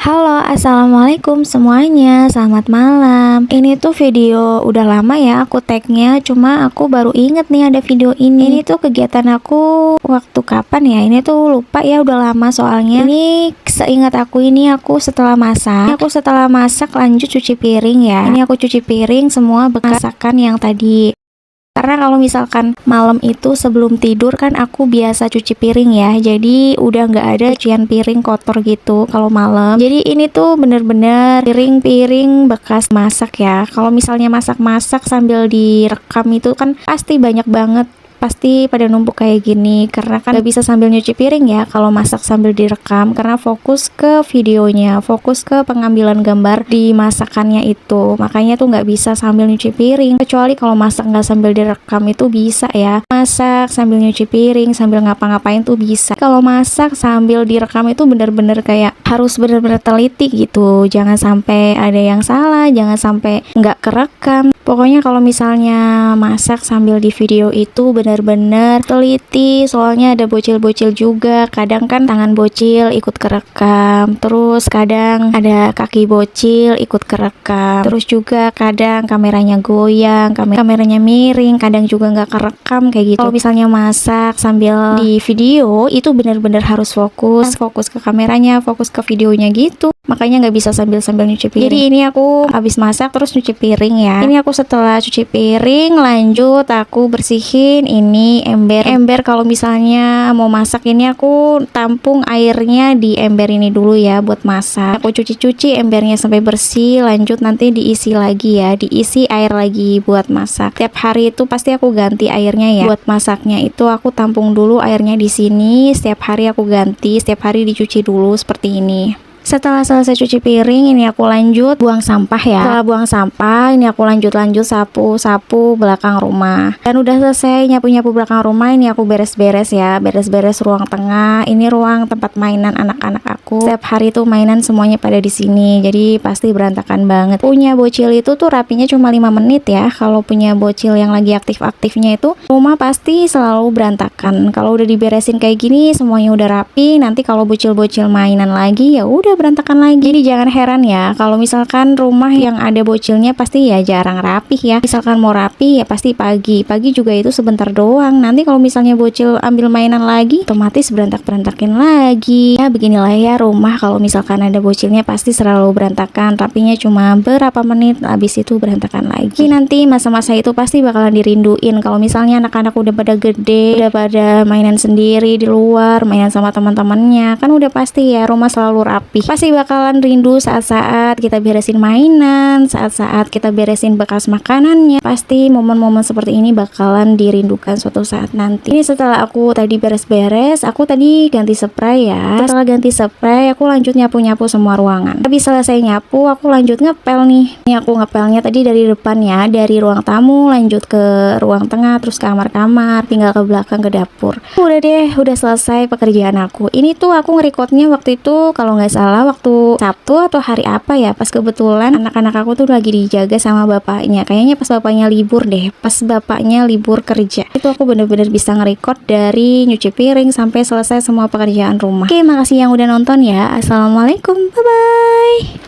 Halo, assalamualaikum semuanya. Selamat malam. Ini tuh video udah lama ya aku tagnya, cuma aku baru inget nih ada video ini. Ini tuh kegiatan aku waktu kapan ya? Ini tuh lupa ya, udah lama soalnya. Ini seingat aku setelah masak. Aku setelah masak lanjut cuci piring ya. Ini aku cuci piring semua bekas masakan yang tadi. Karena kalau misalkan malam itu sebelum tidur kan aku biasa cuci piring ya, jadi udah nggak ada cucian piring kotor gitu kalau malam. Jadi ini tuh bener-bener piring-piring bekas masak ya. Kalau misalnya masak-masak sambil direkam itu kan pasti banyak banget, pasti pada numpuk kayak gini, karena kan gak bisa sambil nyuci piring ya kalau masak sambil direkam, karena fokus ke videonya, fokus ke pengambilan gambar di masakannya itu, makanya tuh nggak bisa sambil nyuci piring. Kecuali kalau masak nggak sambil direkam itu bisa ya, masak sambil nyuci piring sambil ngapa-ngapain tuh bisa. Kalau masak sambil direkam itu bener-bener kayak harus bener-bener teliti gitu, jangan sampai ada yang salah, jangan sampai nggak kerekam. Pokoknya kalau misalnya masak sambil di video itu benar-benar teliti, soalnya ada bocil-bocil juga. Kadang kan tangan bocil ikut kerekam, terus kadang ada kaki bocil ikut kerekam, terus juga kadang kameranya goyang, kameranya miring, kadang juga nggak kerekam kayak gitu. Kalau misalnya masak sambil di video itu benar-benar harus fokus ke kameranya, fokus ke videonya gitu. Makanya nggak bisa sambil-sambil nyuci piring. Jadi ini aku habis masak terus nyuci piring ya. Ini aku setelah cuci piring lanjut aku bersihin ini ember. Kalau misalnya mau masak ini aku tampung airnya di ember ini dulu ya buat masak. Aku cuci embernya sampai bersih, lanjut nanti diisi lagi ya, diisi air lagi buat masak. Tiap hari itu pasti aku ganti airnya ya. Buat masaknya itu aku tampung dulu airnya di sini. Setiap hari aku ganti, setiap hari dicuci dulu seperti ini. Setelah selesai cuci piring, ini aku lanjut buang sampah ya. Setelah buang sampah, ini aku lanjut sapu belakang rumah. Dan udah selesai nyapu belakang rumah, ini aku beres-beres ya, beres-beres ruang tengah. Ini ruang tempat mainan anak-anak aku. Setiap hari tuh mainan semuanya pada di sini, jadi pasti berantakan banget. Punya bocil itu tuh rapinya cuma 5 menit ya. Kalau punya bocil yang lagi aktif-aktifnya itu, rumah pasti selalu berantakan. Kalau udah diberesin kayak gini, semuanya udah rapi. Nanti kalau bocil-bocil mainan lagi, ya udah berantakan lagi. Jadi jangan heran ya kalau misalkan rumah yang ada bocilnya pasti ya jarang rapih ya. Misalkan mau rapi ya pasti pagi juga itu sebentar doang. Nanti kalau misalnya bocil ambil mainan lagi otomatis berantakin lagi ya. Beginilah ya rumah kalau misalkan ada bocilnya pasti selalu berantakan. Rapinya cuma berapa menit, habis itu berantakan lagi. Nanti masa-masa itu pasti bakalan dirinduin kalau misalnya anak-anak udah pada gede, udah pada mainan sendiri di luar, mainan sama teman-temannya, kan udah pasti ya rumah selalu rapi. Pasti bakalan rindu saat-saat kita beresin mainan, saat-saat kita beresin bekas makanannya. Pasti momen-momen seperti ini bakalan dirindukan suatu saat nanti. Ini setelah aku tadi beres-beres, aku tadi ganti spray ya. Setelah ganti spray, aku lanjut nyapu-nyapu semua ruangan. Habis selesai nyapu, aku lanjut ngepel nih. Ini aku ngepelnya tadi dari depan ya, dari ruang tamu lanjut ke ruang tengah, terus ke kamar-kamar, tinggal ke belakang ke dapur. Udah deh, udah selesai pekerjaan aku. Ini tuh aku ngerekordnya waktu itu kalau nggak salah waktu Sabtu atau hari apa ya, pas kebetulan anak-anak aku tuh lagi dijaga sama bapaknya. Kayaknya pas bapaknya libur deh, pas bapaknya libur kerja. Itu aku bener-bener bisa ngerekord dari nyuci piring sampai selesai semua pekerjaan rumah. Oke, makasih yang udah nonton ya. Assalamualaikum, bye-bye.